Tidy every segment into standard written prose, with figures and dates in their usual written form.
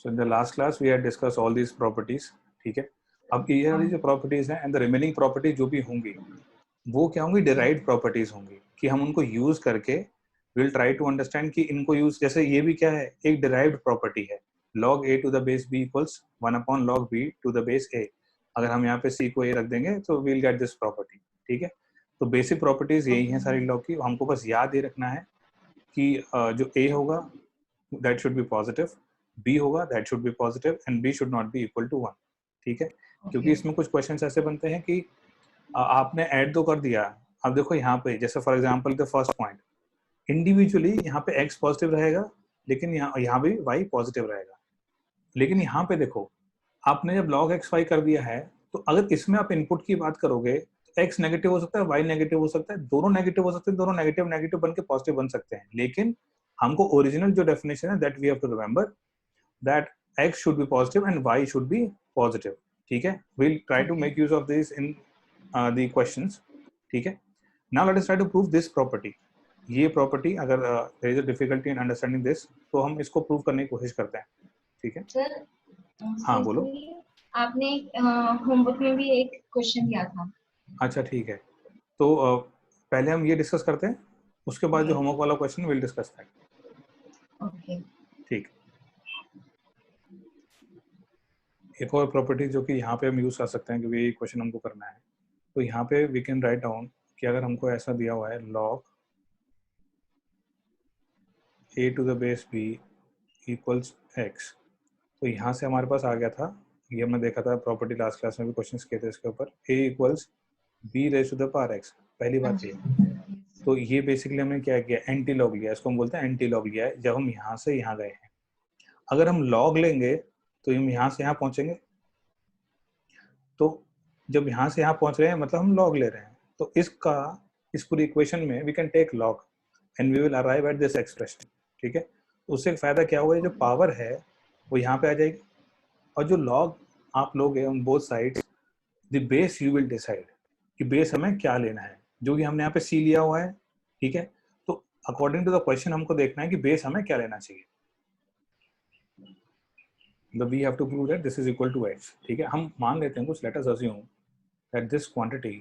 So in the last class we had discussed all these properties. ठीक है, अब ये वाली जो प्रॉपर्टीज हैं एंड द रिमेनिंग प्रॉपर्टीज जो भी होंगी वो क्या होंगी, डिराइव्ड प्रॉपर्टीज होंगी कि हम उनको यूज करके विल ट्राई टू अंडरस्टैंड कि इनको यूज, जैसे ये भी क्या है, एक डिराइव्ड प्रॉपर्टी है, log a to the base b equals 1 upon log b to the base a. अगर हम यहाँ पे c को a रख देंगे तो we'll get this property. ठीक है, तो बेसिक प्रॉपर्टीज यही हैं सारी लॉग की, हमको बस याद ये रखना है कि जो a होगा that should be positive, b होगा that should be positive and b should not be equal to 1. ठीक है, क्योंकि इसमें कुछ क्वेश्चंस ऐसे बनते हैं कि आपने ऐड तो कर दिया, अब देखो यहाँ पे जैसे for example the first point, individually यहाँ पे x पॉजिटिव रहेगा लेकिन यहाँ भी y पॉजिटिव रहेगा, लेकिन यहाँ पे देखो आपने जब log x y कर दिया है तो अगर इसमें आप इनपुट की बात करोगे तो x नेगेटिव हो सकता है, y नेगेटिव हो सकता है, दोनों नेगेटिव हो सकते हैं, दोनों नेगेटिव नेगेटिव बन के पॉजिटिव बन सकते हैं, लेकिन हमको ओरिजिनल जो डेफिनेशन है that we have to remember that x should be positive and y should be positive. ठीक है, we'll try to make use of this in the questions. ठीक है, now let us try to prove this property. ये property अगर there is a difficulty in understanding this तो हम इसको prove करने की कोशिश करते हैं. ठीक है सर, हाँ बोलो. आपने होमवर्क में भी एक क्वेश्चन दिया था. अच्छा ठीक है, तो पहले हम ये डिस्कस करते हैं, उसके बाद जो होमवर्क वाला question will discuss that. Okay ठीक, एक और प्रॉपर्टी जो कि यहाँ पे हम यूज कर सकते हैं क्योंकि ये क्वेश्चन हमको करना है, तो यहाँ पे वी कैन राइट डाउन कि अगर हमको ऐसा दिया हुआ है log a to the base b equals x, तो यहाँ से हमारे पास आ गया था, ये हमने देखा था प्रॉपर्टी लास्ट क्लास में भी क्वेश्चन किए थे इसके ऊपर, a equals b raised to the power x. पहली बात ये, तो ये बेसिकली हमने क्या किया, एंटी लॉग लिया, इसको हम बोलते हैं एंटी लॉग लिया है जब हम यहाँ से यहाँ गए हैं. अगर हम लॉग लेंगे तो हम यहाँ से यहाँ पहुंचेंगे, तो जब यहाँ से यहाँ पहुंच रहे हैं मतलब हम लॉग ले रहे हैं, तो इस पूरी इक्वेशन में we can take log and we will arrive at this expression. ठीक है, तो उससे फायदा क्या होगा, जो पावर है वो यहाँ पे आ जाएगी और जो लॉग आप लोगे on both sides, the base you will decide कि बेस हमें क्या लेना है, जो कि हमने यहाँ पे सी लिया हुआ है. ठीक है, तो अकॉर्डिंग टू द क्वेश्चन हमको देखना है कि बेस हमें क्या लेना चाहिए. We have to prove that this is equal to x. ठीक है, हम मान लेते हैं कुछ, let us assume that this quantity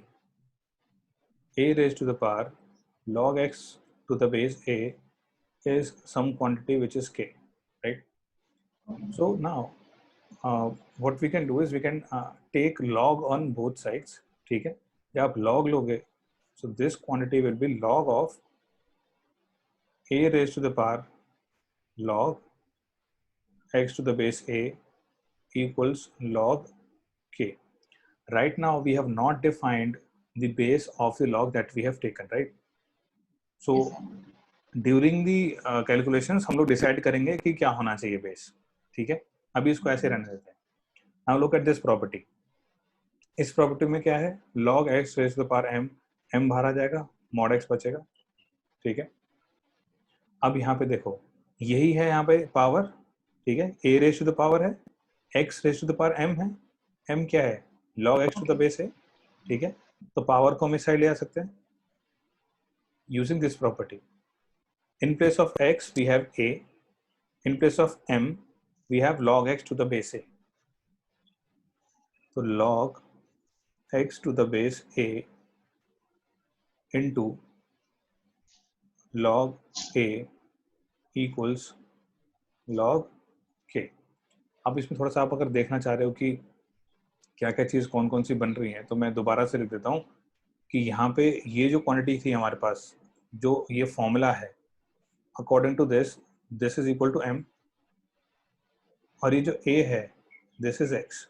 a raised to the power log x to the base a is some quantity which is k, right? So now what we can do is we can take log on both sides. ठीक है, जब आप log लोगे so this quantity will be log of a raised to the power log x to the base a equals log k. Right now we have not defined the base of the log that we have taken, right? So during the calculations हम लोग decide करेंगे कि क्या होना चाहिए base. ठीक है, अभी इसको ऐसे रहने देते हैं. Now look at this property. इस प्रॉपर्टी में क्या है, log x raised to the power m, m बाहर आ जाएगा, mod x बचेगा. ठीक है, अब यहाँ पे देखो यही है यहाँ पे पावर. ठीक है, a raised to the power है, x raised to the power m है, m क्या है, log x to the base है. ठीक है, तो पावर को हम इस साइड ले आ सकते हैं using this property. In place of x we have a, in place of m we have log x to the base a. So log x to the base a into log a equals log k. अब इसमें थोड़ा सा आप अगर देखना चाह रहे हो कि क्या क्या चीज़ कौन कौन सी बन रही है, तो मैं दोबारा से लिख देता हूँ कि यहाँ पे ये जो क्वांटिटी थी हमारे पास, जो ये फॉर्मूला है, according to this is equal to m, और ये जो a है दिस इज x.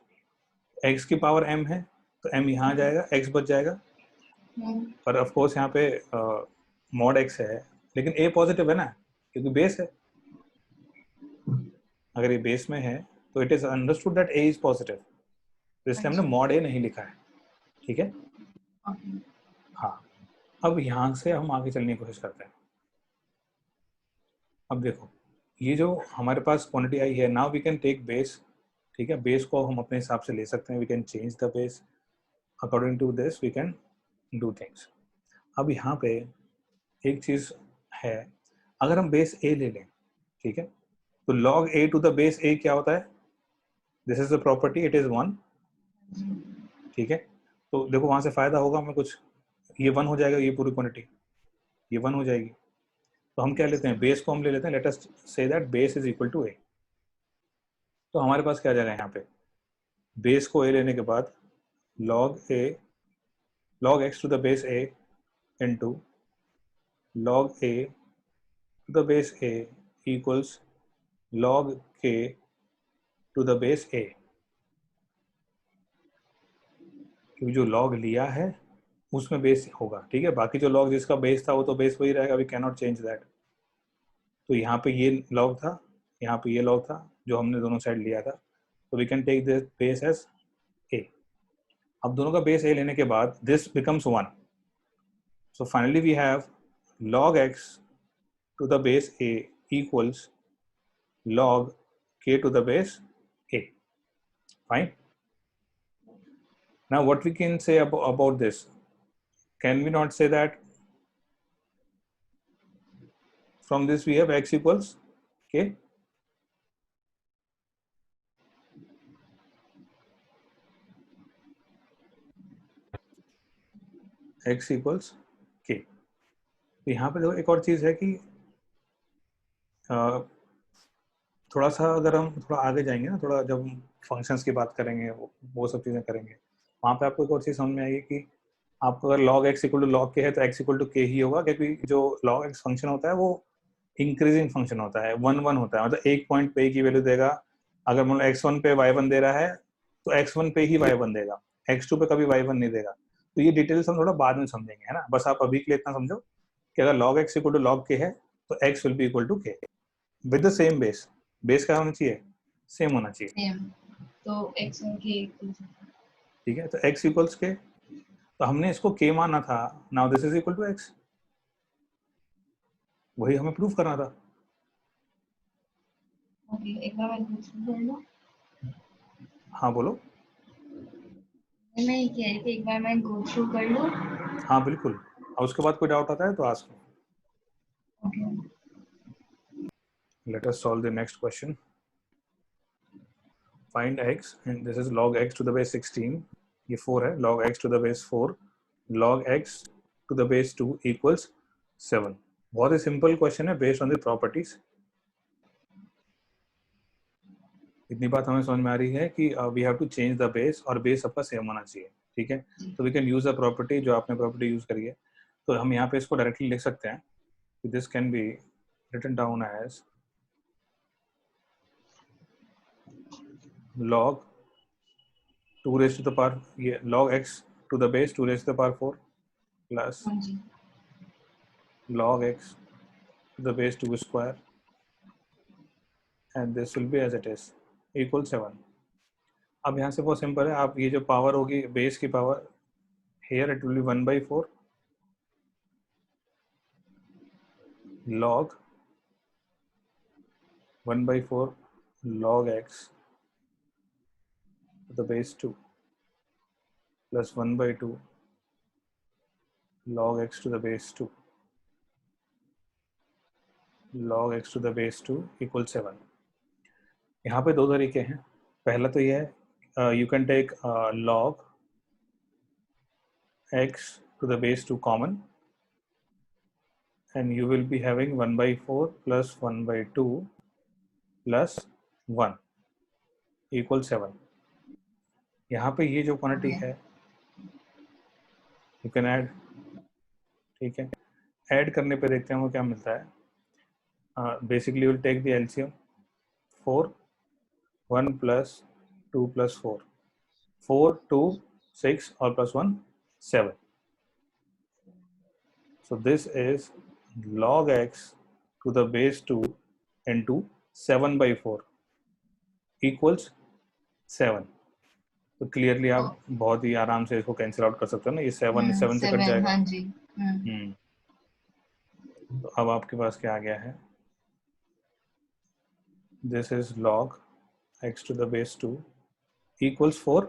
x की पावर m है तो m यहाँ आ जाएगा, x बच जाएगा, पर ऑफ कोर्स यहाँ पे मॉड x है, लेकिन a पॉजिटिव है ना क्योंकि बेस है. अगर ये बेस में है तो it is understood that a is positive, तो इसलिए हमने मॉड a नहीं लिखा है. ठीक है, हाँ, अब यहाँ से हम आगे चलने की कोशिश करते हैं. अब देखो ये जो हमारे पास क्वांटिटी आई है, now we can take base. ठीक है, बेस को हम अपने हिसाब से ले सकते हैं, we can change the base according to this, we can do things. अब यहाँ पे एक चीज़ है, अगर हम बेस ए ले लें, ठीक है, तो log a to the base a क्या होता है? This is the property, it is 1. ठीक है, तो देखो वहां से फायदा होगा हमें कुछ, ये 1 हो जाएगा, ये पूरी क्वांटिटी ये 1 हो जाएगी। तो हम क्या लेते हैं, बेस को हम ले लेते हैं, let us say that base is equal to a। तो हमारे पास क्या आ जाएगा यहाँ पे, बेस को a लेने के बाद log x to the base a into log a to the base a equals log k to the base a। क्योंकि जो log लिया है उसमें बेस होगा, ठीक है, बाकी जो log जिसका बेस था वो तो बेस वही रहेगा, we can not change that. तो यहाँ पे ये log था, यहाँ पे ये log था जो हमने दोनों साइड लिया था, तो we can take this base as a। अब दोनों का बेस a लेने के बाद this becomes 1। So finally we have log x to the base a equals log k to the base a. Fine. Now what we can say about this? Can we not say that from this we have x equals k? x equals k। तो यहाँ पे देखो एक और चीज़ है कि थोड़ा सा अगर हम थोड़ा आगे जाएंगे ना, थोड़ा जब फंक्शंस की बात करेंगे वो सब चीज़ें करेंगे, वहाँ पे आपको एक और चीज़ समझ में आएगी कि आपको अगर log x equal to log k है तो x इक्वल टू k ही होगा, क्योंकि जो log x फंक्शन होता है वो इंक्रीजिंग फंक्शन होता है, 1 1 होता है, मतलब एक पॉइंट पे की वैल्यू देगा। अगर मतलब x1 पे y1 दे रहा है तो x1 पे ही y1 देगा, x2 पे कभी y1 नहीं देगा। तो ये डिटेल्स हम थोड़ा बाद में समझेंगे, है ना, बस आप अभी के लिए इतना समझो कि अगर log x equal to log k है तो x will be equal to k with the same base. Base क्या होना चाहिए, सेम होना चाहिए, सेम, तो x उनके ठीक है। तो x इक्वल्स के, तो हमने इसको k माना था, now this is equal to x, वही हमें प्रूफ करना था। ओके, एक बार मैं पूछ लूँ। हाँ बोलो। मैं ये कह रही थी एक बार मैं गो थ्रू कर लूँ। हाँ बिल्कुल, और उसके बाद कोई डाउट आता है तो ask. Okay. Let us solve the next question. Find x, and this is log x to the base 16, ये 4 है, log x to the base 4 log x to the base 2 equals 7। बहुत ही सिंपल क्वेश्चन है based on the properties. इतनी बात हमें समझ में आ रही है कि we have to change the base, और बेस सबका सेम होना चाहिए, ठीक है। तो we can use the property, जो आपने प्रॉपर्टी यूज करी है, तो हम यहाँ पे इसको डायरेक्टली लिख सकते हैं। This can be written down as log 2 raised to the power, ये log x to the base 2 raised to the power 4 plus हाँ जी। log x to the base 2 square, and this will be as it is equal 7। अब यहाँ से बहुत simple है, आप ये जो पावर होगी बेस की power, here it will be 1/4 log 1/4 log x to the base 2 plus 1/2 log x to the base 2 log x to the base 2 equal 7। यहाँ पे दो तरीके हैं, पहला तो ये है you can take log x to the base 2 common, and you will be having 1/4 plus 1/2 plus 1 equal 7। यहाँ पे ये जो क्वांटिटी है यू कैन ऐड, ठीक है, ऐड करने पे देखते हैं वो क्या मिलता है। Basically will take the LCM 4 1 plus 2 plus 4 4 2 6 और plus 1 7। So this is log x to the base 2 into 7/4 equals 7। तो क्लियरली आप बहुत ही आराम से इसको कैंसिल आउट कर सकते हो ना, ये 7 7 से कट जाएगा। हाँ जी। तो अब आपके पास क्या आ गया है, this is log x to the base 2 equals 4।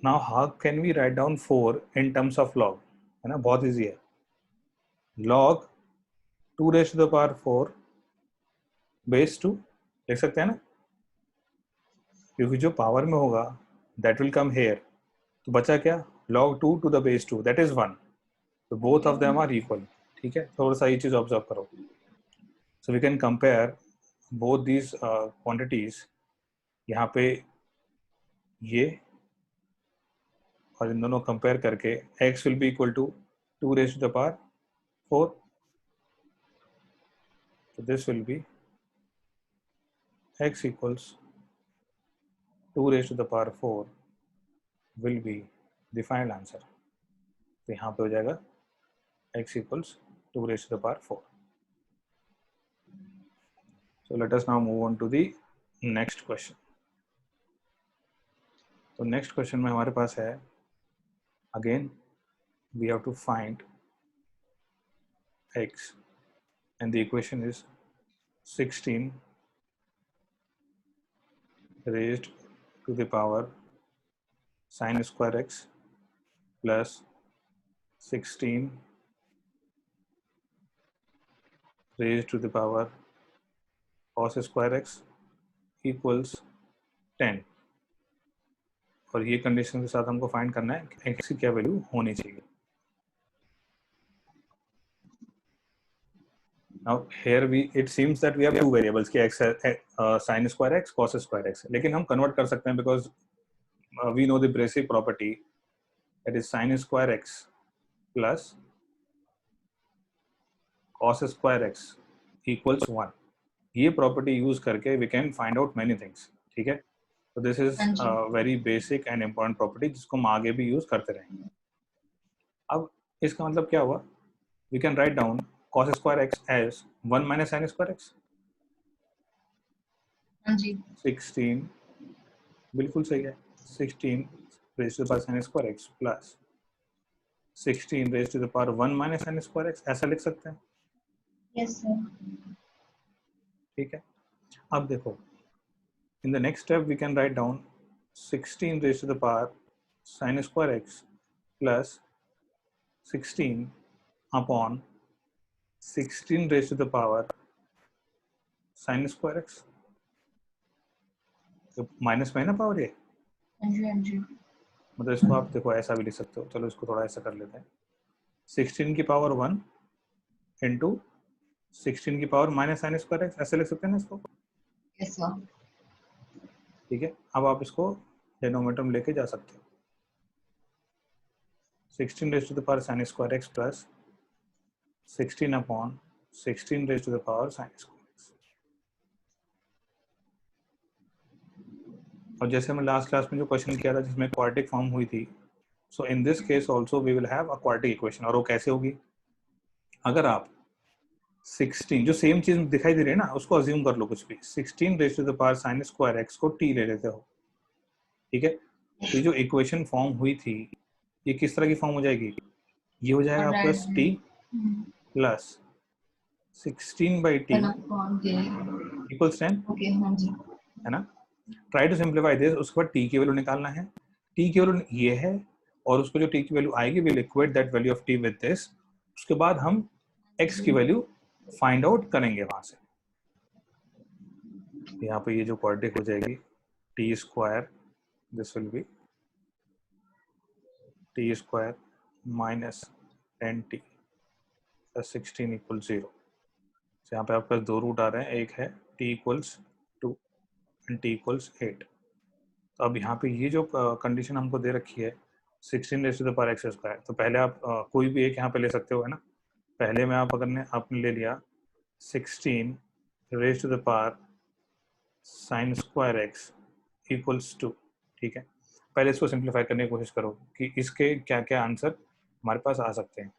Now how can we write down 4 in terms of log, है ना, बहुत इजी है। log 2 raise to the power 4 base 2 लिख सकते हैं ना, क्योंकि जो पावर में होगा दैट विल कम हेयर, तो बचा क्या, log 2 to the base 2 that is 1, तो both of them are equal. ठीक है, थोड़ा सा ये चीज ऑब्जर्व करो। So we can compare both these quantities, यहाँ पे ये और इन दोनों कंपेयर करके x will be equal to 2 raise to the power 4, so this will be x equals 2 raised to the power 4 will be the final answer. तो यहाँ पे हो जाएगा x equals 2 raised to the power 4. So let us now move on to the next question. तो next question में हमारे पास है, again we have to find x and the equation is 16 raised to the power sin square x plus 16 raised to the power cos square x equals 10, और ये condition के साथ हमको find करना है कि x की क्या वैल्यू होनी चाहिए। Now here it seems that we have two variables कि x sin square x cos square x, लेकिन हम कन्वर्ट कर सकते हैं because we know the basic property that is sin square x plus cos square x equals 1। ये property use करके we can find out many things। ठीक है, तो this is very basic and important property जिसको हम आगे भी use करते रहेंगे। अब इसका मतलब क्या हुआ, we can write down cos square x as 1 minus sin square x। हाँ जी। 16 बिल्कुल सही है, 16 raised to the power sin square x plus 16 raised to the power 1 minus sin square x, ऐसा लिख सकते हैं। Yes sir. ठीक है, अब देखो in the next step we can write down 16 raised to the power sin square x plus 16 upon 16 raised to the power sin square x, तो minus में है ना पावर ये, हाँ जी हाँ जी। मतलब इसको आप देखो ऐसा भी लिख सकते हो, चलो इसको थोड़ा ऐसा कर लेते हैं, 16 की पावर 1 इंटू 16 की power minus sign square x, ऐसे लिख सकते हैं ना इसको। Yes sir. ठीक है, अब आप इसको डिनोमिनेटर में लेके जा सकते हो, 16 raise to the power sine square X plus 16 upon 16 raise to the power sine square X. और जैसे मैं लास्ट क्लास में जो क्वेश्चन किया था जिसमें क्वाड्रेटिक फॉर्म हुई थी, so in this case also we will have a quadratic equation. और वो कैसे होगी, अगर आप 16 जो सेम चीज दिखाई दे रही है ना उसको अज्यूम कर लो, कुछ भी 16 raise to the power sine square X को t ले लेते हो। ठीक है, तो जो इक्वेशन फॉर्म हुई थी ये किस तरह की फॉर्म हो जाएगी, ये हो जाएगा आपका t plus 16 by T equals 10। Okay हाँ जी। है ना, ट्राई टू सिंप्लीफाई दिस, उसके बाद t की वैल्यू निकालना है, t की वैल्यू ये है और उसको जो t की वैल्यू आएगी will equate that value of t with this, उसके बाद हम x की वैल्यू फाइंड आउट करेंगे वहां से। यहाँ पे ये जो क्वाड्रेटिक हो जाएगी T square, this will be T square minus 10t plus 16 equal 0। यहाँ पे आपके पास दो रूट आ रहे हैं, एक है t equals 2 and t equals 8। तो अब यहाँ पे ये जो कंडीशन हमको दे रखी है 16 raise to the power X square, तो पहले आप कोई भी एक यहाँ पे ले सकते हो, है ना। पहले में आप अगर आपने ले लिया 16 raise to the power sine square X equals 2। ठीक है, पहले इसको सिंप्लीफाई करने की कोशिश करो कि इसके क्या क्या आंसर हमारे पास आ सकते हैं।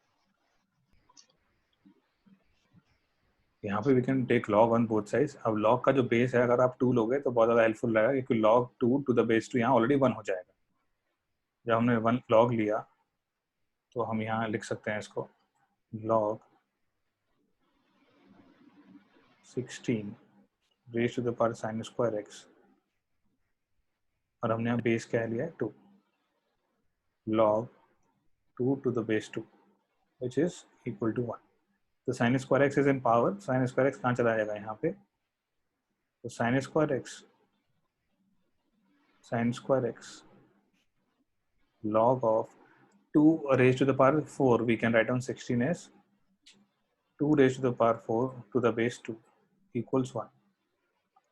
यहाँ पे we can take log on both sides. अब लॉग का जो बेस है अगर आप 2 लोगे तो बहुत ज़्यादा हेल्पफुल रहेगा, क्योंकि log 2 टू द बेस 2 यहाँ ऑलरेडी 1 हो जाएगा। जब हमने 1 log लिया तो हम यहाँ लिख सकते हैं इसको log 16 raise to the power sine square X, और हमने यहाँ बेस क्या लिया है 2, log 2 to the base 2 which is equal to 1। तो sine square X is in power, sine square X कहाँ चला जाएगा यहाँ पे, तो sine square X log of 2 raised to the power 4, we can write down 16 as 2 raised to the power 4 to the base 2 equals 1.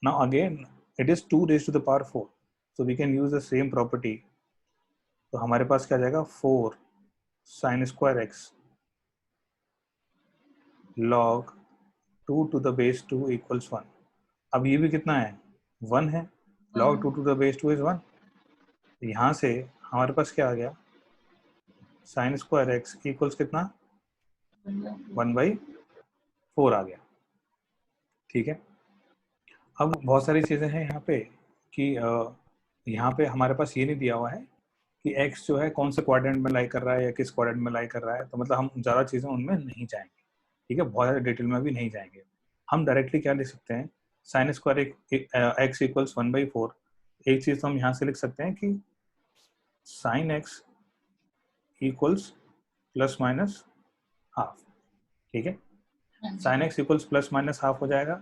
Now again it is 2 raised to the power 4, so we can use the same property. तो हमारे पास क्या जाएगा 4 sin square x log 2 to the base 2 equals 1. अब ये भी कितना है 1 है, log 2 to the base 2 is 1. यहाँ से हमारे पास क्या आ गया sin square x equals कितना 1/4 आ गया, ठीक है। अब बहुत सारी चीज़ें हैं यहाँ पे कि यहाँ पे हमारे पास ये नहीं दिया हुआ है कि x जो है कौन से क्वाड्रेंट में लाई कर रहा है या किस क्वाड्रेंट में लाई कर रहा है, तो मतलब हम ज़्यादा चीज़ें उनमें नहीं जाएंगे, ठीक है, बहुत ज़्यादा डिटेल में भी नहीं जाएंगे। हम डायरेक्टली क्या लिख सकते हैं साइन स्क्वायर एक्स इक्वल्स 1/4। एक चीज़ तो हम यहाँ से लिख सकते हैं कि sign x equals plus minus half, ठीक है, sign x equals plus minus half हो जाएगा।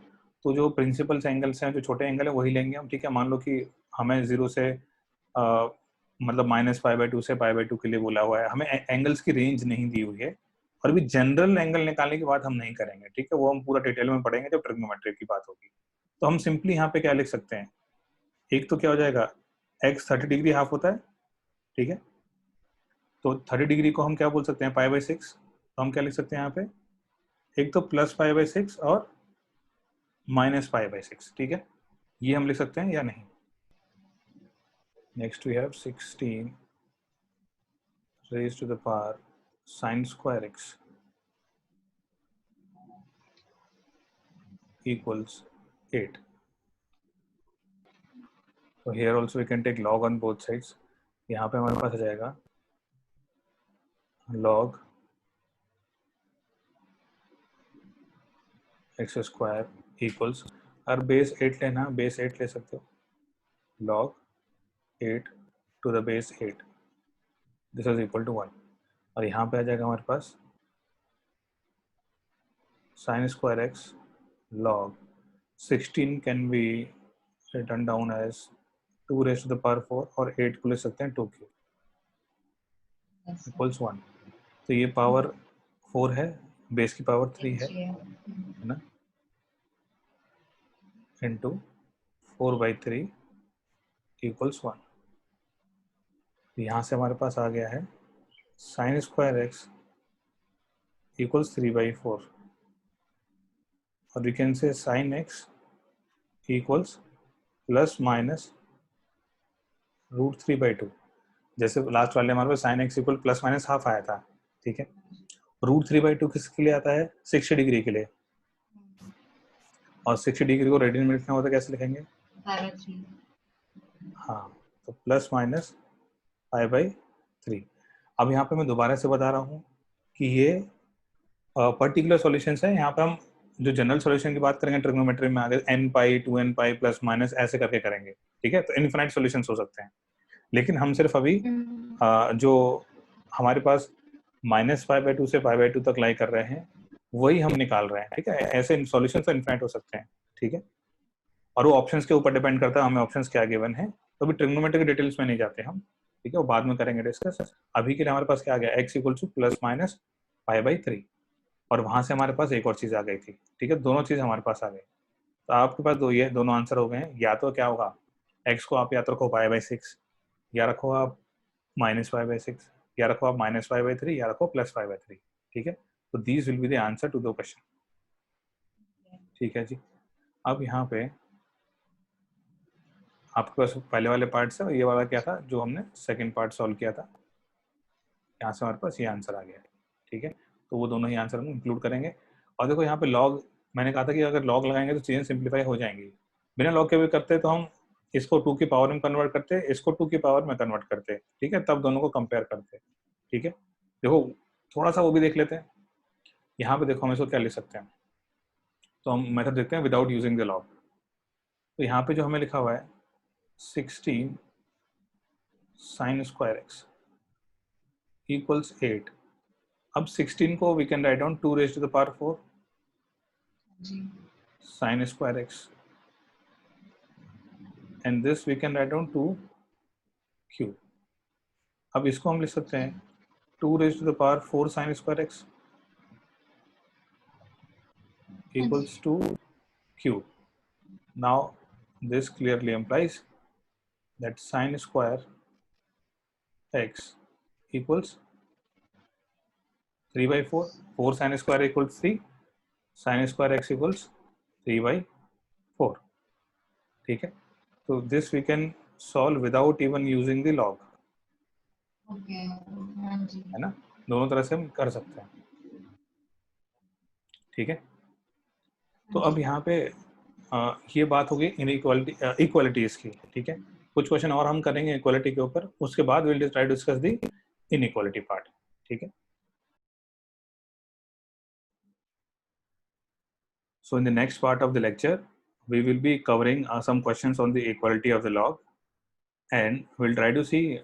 तो जो प्रिंसिपल एंगल्स हैं, जो छोटे एंगल है वही लेंगे हम, ठीक है। मान लो कि हमें 0 से मतलब -π/2 से π/2 के लिए बोला हुआ है, हमें एंगल्स की रेंज नहीं दी हुई है, और अभी जनरल एंगल निकालने की बात हम नहीं करेंगे, ठीक है, वो हम पूरा डिटेल में पढ़ेंगे जब ट्रिग्नोमेट्री की बात होगी। तो हम सिंपली यहाँ पे क्या लिख सकते हैं, एक तो क्या हो जाएगा x 30 डिग्री हाफ होता है, ठीक है, तो 30 डिग्री को हम क्या बोल सकते हैं π/6, तो हम क्या लिख सकते हैं यहाँ पे, एक तो प्लस π/6 और -π/6, ठीक है, ये हम लिख सकते हैं या नहीं। Next we have 16 raised to the power sin square x equals 8. So here also we can take log on both sides. यहाँ पे हमारे पास आ जाएगा log x square equals, और बेस 8 लेना, बेस 8 ले सकते हो, log 8 to the base 8, this is equal to 1. और यहाँ पे आ जाएगा हमारे पास sin square x log 16 can be written down as 2 raised to the power 4, और 8 को ले सकते हैं 2 क्यूब इक्वल्स 1। तो ये पावर 4 है, बेस की पावर 3 है ना, इंटू 4/3 इक्वल्स 1। यहाँ से हमारे पास आ गया है साइन स्क्वायर एक्स इक्वल्स 3/4, और we can say sine x equals plus minus √3/2। जैसे लास्ट वाले हमारे पास sine x equal plus minus half आया था, ठीक है, √3/2 किसके लिए आता है 60 डिग्री के लिए, और 60 डिग्री को रेडियन में लिखना होता है, कैसे लिखेंगे हाँ, तो प्लस माइनस π/3। अब यहाँ पे मैं दोबारा से बता रहा हूँ कि ये पर्टिकुलर सॉल्यूशंस है, यहाँ पे हम जो जनरल सॉल्यूशन की बात करेंगे ट्रिग्नोमेट्री में आगे nπ 2nπ प्लस माइनस ऐसे करके करेंगे, ठीक है, तो इनफिनाइट सॉल्यूशंस हो सकते हैं, लेकिन हम सिर्फ अभी जो हमारे पास -π/2 से π/2 तक लाई कर रहे हैं वही हम निकाल रहे हैं, ठीक है। ऐसे सॉल्यूशन तो इनफिनाइट हो सकते हैं, ठीक है, और वो ऑप्शंस के ऊपर डिपेंड करता है हमें ऑप्शंस क्या गिवन है, तो अभी ट्रिग्नोमेट्री के डिटेल्स में नहीं जाते हम, ठीक है, वो बाद में करेंगे डिस्कस। अभी के लिए हमारे पास क्या आ गया x equal to plus minus π/3, और वहां से हमारे पास एक और चीज आ गई थी, ठीक है, दोनों चीज हमारे पास आ गई। तो आपके पास ये दोनों आंसर हो गए हैं, या तो क्या होगा x को आप या तो रखो π/6, या रखो आप -π/6, या रखो आप -π/3, या रखो +π/3, ठीक है। तो these will be the answer to the question, ठीक है जी। अब यहाँ पे आपके पास पहले वाले पार्ट से ये वाला क्या था जो हमने सेकंड पार्ट सॉल्व किया था, यहाँ से हमारे पास ये आंसर आ गया, ठीक है, तो वो दोनों ही आंसर हम इंक्लूड करेंगे। और देखो यहाँ पे लॉग, मैंने कहा था कि अगर लॉग लगाएंगे तो चीज़ें सिंप्लीफाई हो जाएंगी, बिना लॉग के भी करते तो हम इसको 2 की पावर में कन्वर्ट करते, इसको 2 की पावर में कन्वर्ट करते, ठीक है, तब दोनों को कंपेयर करते, ठीक है। देखो थोड़ा सा वो भी देख लेते हैं, यहाँ पे देखो हम इसको क्या लिख सकते हैं, तो हम मेथड देखते हैं विदाउट यूजिंग द लॉग। तो यहाँ पे जो हमें लिखा हुआ है 16 sin square x equals 8। अब 16 को we can write down 2 raised to the power 4, ji sin square x, and this we can write down 2q. अब इसको हम लिख सकते हैं 2 raised to the power 4 sin square x हाँ जी equals to q. Now this clearly implies that sin square x equals 3 by 4. 4 sin square equals 3. Sin square x equals 3 by 4. ठीक है, तो this we can solve without even using the log. Okay हाँ जी है ना, दोनों तरह से हम कर सकते हैं. ठीक है, तो हाँ अब जी यहाँ पे ये बात होगी इनइक्वालिटी इक्वालिटीज की. ठीक है, कुछ क्वेश्चन और हम करेंगे इक्वालिटी के ऊपर, उसके बाद will try to discuss the inequality part. ठीक है, so in the next part of the lecture we will be covering some questions on the equality of the log, and we'll try to see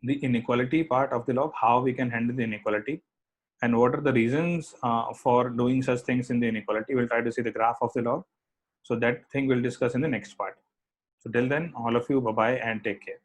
the inequality part of the log, how we can handle the inequality, and what are the reasons for doing such things in the inequality. We'll try to see the graph of the log. So that thing we'll discuss in the next part. So till then, all of you, bye bye and take care.